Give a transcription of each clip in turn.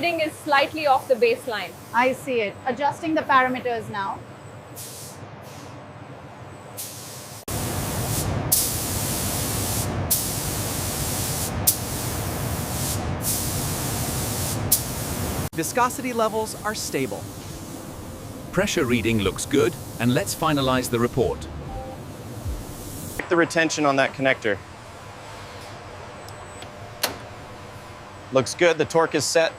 reading is slightly off the baseline. I see it. Adjusting the parameters now. Viscosity levels are stable. Pressure reading looks good, and let's finalize the report. Check the retention on that connector. Looks good, the torque is set.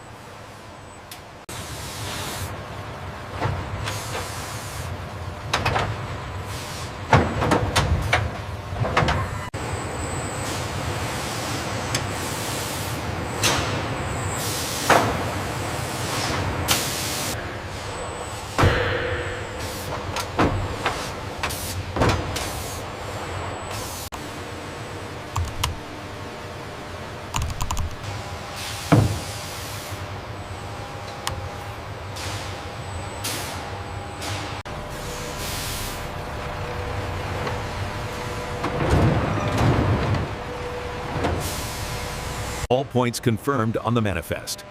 All points confirmed on the manifest.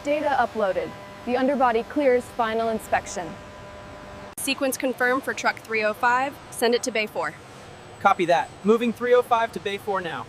Data uploaded. The underbody clears final inspection. Sequence confirmed for truck 305. Send it to Bay 4. Copy that. Moving 305 to Bay 4 now.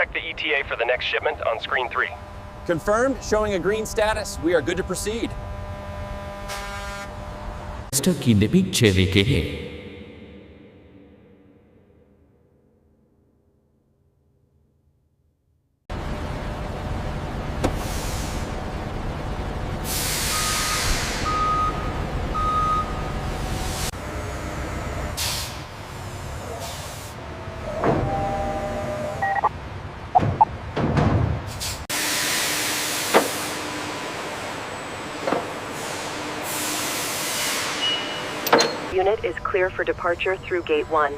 Check the ETA for the next shipment on screen 3. Confirmed, showing a green status. We are good to proceed. Stuck in the picture che Unit is clear for departure through Gate 1.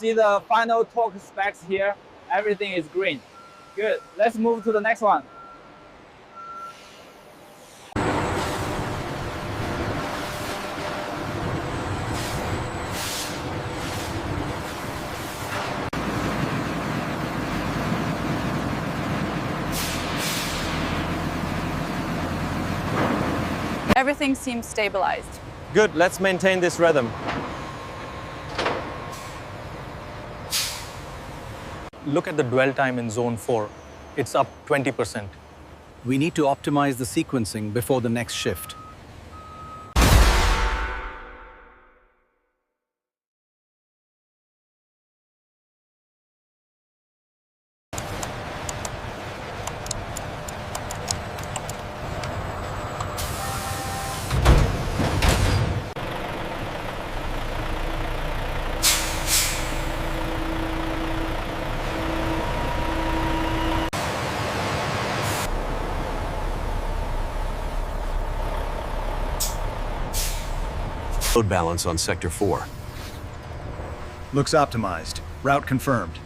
See the final torque specs here. Everything is green. Good. Let's move to the next one. Everything seems stabilized. Good, let's maintain this rhythm. Look at the dwell time in Zone 4. It's up 20%. We need to optimize the sequencing before the next shift. Load balance on Sector 4. Looks optimized. Route confirmed.